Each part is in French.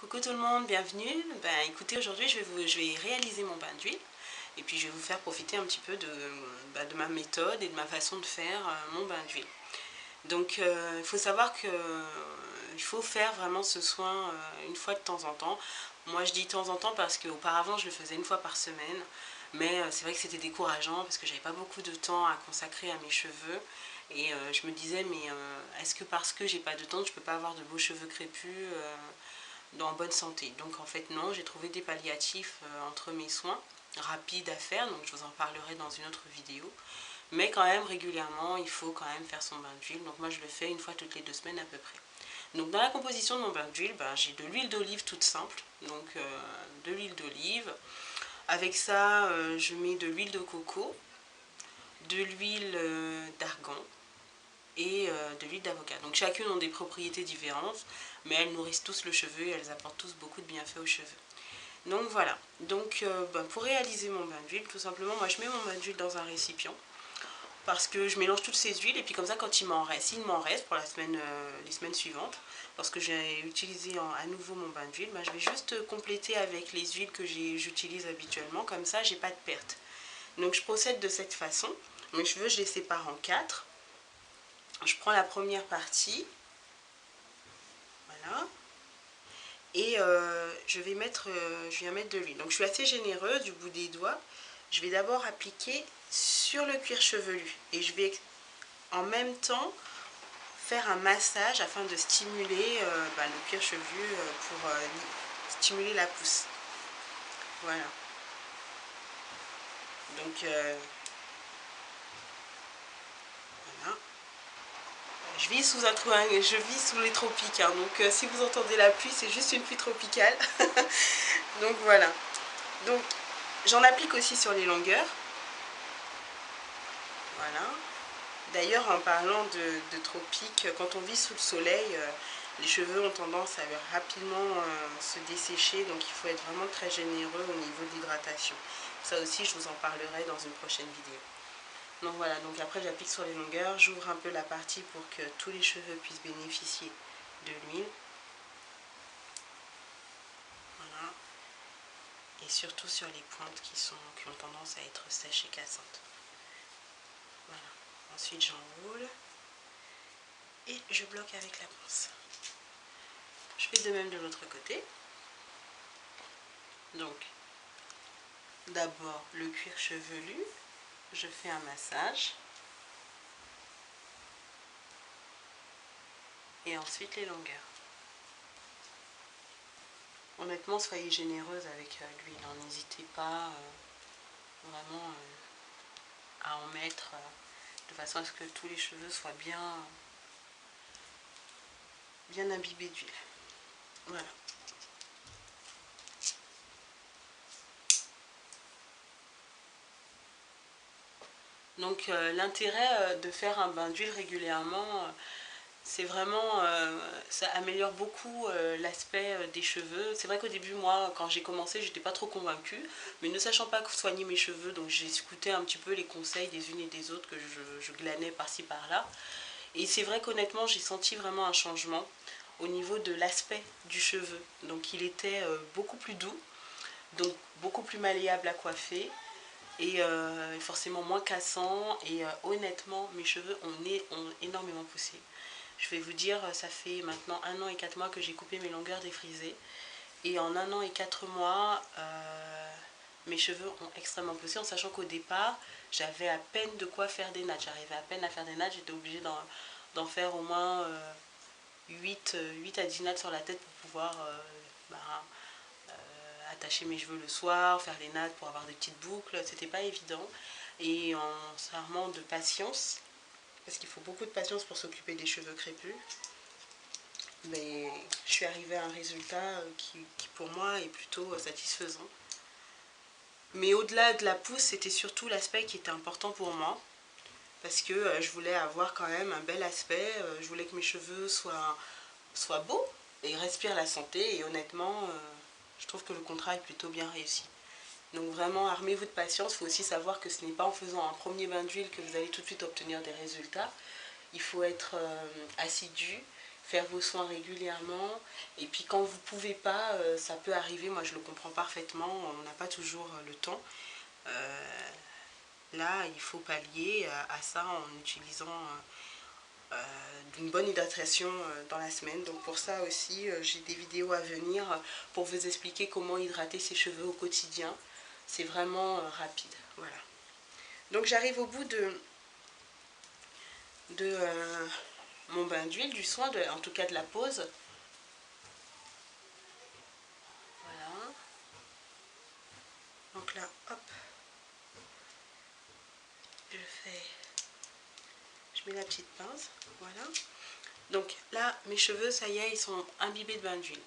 Coucou tout le monde, bienvenue. Écoutez, aujourd'hui je vais réaliser mon bain d'huile et puis je vais vous faire profiter un petit peu de ma méthode et de ma façon de faire mon bain d'huile. Donc il faut savoir que il faut faire vraiment ce soin une fois de temps en temps. Moi je dis de temps en temps parce qu'auparavant je le faisais une fois par semaine, mais c'est vrai que c'était décourageant parce que j'avais pas beaucoup de temps à consacrer à mes cheveux. Et je me disais, mais est-ce que parce que j'ai pas de temps, je peux pas avoir de beaux cheveux crépus en bonne santé? Donc en fait non, j'ai trouvé des palliatifs entre mes soins, rapides à faire, donc je vous en parlerai dans une autre vidéo. Mais quand même régulièrement, il faut quand même faire son bain d'huile. Donc moi je le fais une fois toutes les 2 semaines à peu près. Donc dans la composition de mon bain d'huile, j'ai de l'huile d'olive toute simple, donc de l'huile d'olive. Avec ça, je mets de l'huile de coco, de l'huile d'argan et de l'huile d'avocat. Donc chacune ont des propriétés différentes, mais elles nourrissent tous le cheveu et elles apportent tous beaucoup de bienfaits aux cheveux. Donc voilà, donc pour réaliser mon bain d'huile, tout simplement, moi je mets mon bain d'huile dans un récipient parce que je mélange toutes ces huiles et puis comme ça quand il m'en reste, s'il m'en reste pour les semaines suivantes, lorsque j'ai utilisé à nouveau mon bain d'huile, je vais juste compléter avec les huiles que j'utilise habituellement, comme ça j'ai pas de perte. Donc je procède de cette façon. Mes cheveux je les sépare en 4. Je prends la première partie, voilà, et je viens mettre de l'huile. Donc je suis assez généreuse du bout des doigts. Je vais d'abord appliquer sur le cuir chevelu et je vais en même temps faire un massage afin de stimuler le cuir chevelu pour stimuler la pousse. Voilà. Donc voilà. Je vis sous les tropiques, hein, donc si vous entendez la pluie, c'est juste une pluie tropicale. Donc voilà. Donc j'en applique aussi sur les longueurs. Voilà. D'ailleurs, en parlant de tropiques, quand on vit sous le soleil, les cheveux ont tendance à rapidement se dessécher, donc il faut être vraiment très généreux au niveau de l'hydratation. Ça aussi, je vous en parlerai dans une prochaine vidéo. Donc voilà, donc après j'applique sur les longueurs, j'ouvre un peu la partie pour que tous les cheveux puissent bénéficier de l'huile. Voilà. Et surtout sur les pointes qui ont tendance à être sèches et cassantes. Voilà. Ensuite j'enroule et je bloque avec la pince. Je fais de même de l'autre côté. Donc d'abord le cuir chevelu, je fais un massage. Et ensuite les longueurs. Honnêtement, soyez généreuse avec l'huile, n'hésitez pas vraiment à en mettre de façon à ce que tous les cheveux soient bien imbibés d'huile. Voilà. Donc l'intérêt de faire un bain d'huile régulièrement, c'est vraiment, ça améliore beaucoup l'aspect des cheveux. C'est vrai qu'au début, moi, quand j'ai commencé, j'étais pas trop convaincue, mais ne sachant pas soigner mes cheveux, donc j'ai écouté un petit peu les conseils des unes et des autres que je glanais par-ci par-là. Et c'est vrai qu'honnêtement, j'ai senti vraiment un changement au niveau de l'aspect du cheveu. Donc il était beaucoup plus doux, donc beaucoup plus malléable à coiffer et forcément moins cassant. Et honnêtement, mes cheveux ont énormément poussé. Je vais vous dire, ça fait maintenant 1 an et 4 mois que j'ai coupé mes longueurs défrisées. Et en 1 an et 4 mois, mes cheveux ont extrêmement poussé, en sachant qu'au départ, j'avais à peine de quoi faire des nattes. J'arrivais à peine à faire des nattes, j'étais obligée d'en faire au moins 8 à 10 nattes sur la tête pour pouvoir attacher mes cheveux le soir, faire les nattes pour avoir des petites boucles. C'était pas évident. Et en serment de patience, parce qu'il faut beaucoup de patience pour s'occuper des cheveux crépus, mais je suis arrivée à un résultat qui pour moi est plutôt satisfaisant. Mais au-delà de la pousse, c'était surtout l'aspect qui était important pour moi, parce que je voulais avoir quand même un bel aspect, je voulais que mes cheveux soient beaux et respirent la santé, et honnêtement, je trouve que le contrat est plutôt bien réussi. Donc vraiment, armez-vous de patience. Il faut aussi savoir que ce n'est pas en faisant un premier bain d'huile que vous allez tout de suite obtenir des résultats. Il faut être assidu, faire vos soins régulièrement. Et puis quand vous ne pouvez pas, ça peut arriver, moi je le comprends parfaitement, on n'a pas toujours le temps. Là, il faut pallier à ça en utilisant d'une bonne hydratation dans la semaine. Donc pour ça aussi, j'ai des vidéos à venir pour vous expliquer comment hydrater ses cheveux au quotidien. C'est vraiment rapide. Voilà. Donc j'arrive au bout de mon bain d'huile, du soin, en tout cas de la pause. Voilà. Donc là, hop, je mets la petite pince, voilà. Donc là, mes cheveux, ça y est, ils sont imbibés de bain d'huile.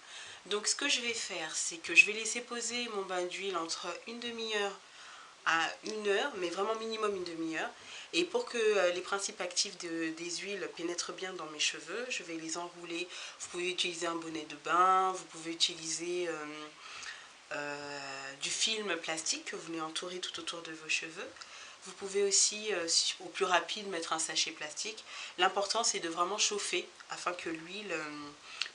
Donc ce que je vais faire, c'est que je vais laisser poser mon bain d'huile entre une demi-heure à 1 heure, mais vraiment minimum une demi-heure. Et pour que les principes actifs des huiles pénètrent bien dans mes cheveux, je vais les enrouler. Vous pouvez utiliser un bonnet de bain, vous pouvez utiliser du film plastique que vous venez entourer tout autour de vos cheveux. Vous pouvez aussi, au plus rapide, mettre un sachet plastique. L'important, c'est de vraiment chauffer afin que l'huile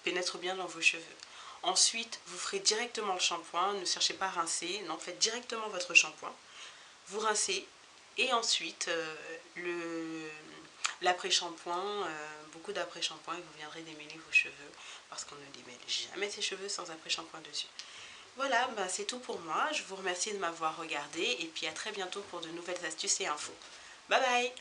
pénètre bien dans vos cheveux. Ensuite, vous ferez directement le shampoing. Ne cherchez pas à rincer. Non, faites directement votre shampoing. Vous rincez. Et ensuite, l'après-shampoing, beaucoup d'après-shampoing, et vous viendrez démêler vos cheveux. Parce qu'on ne démêle jamais ses cheveux sans après-shampoing dessus. Voilà, ben c'est tout pour moi. Je vous remercie de m'avoir regardé et puis à très bientôt pour de nouvelles astuces et infos. Bye bye!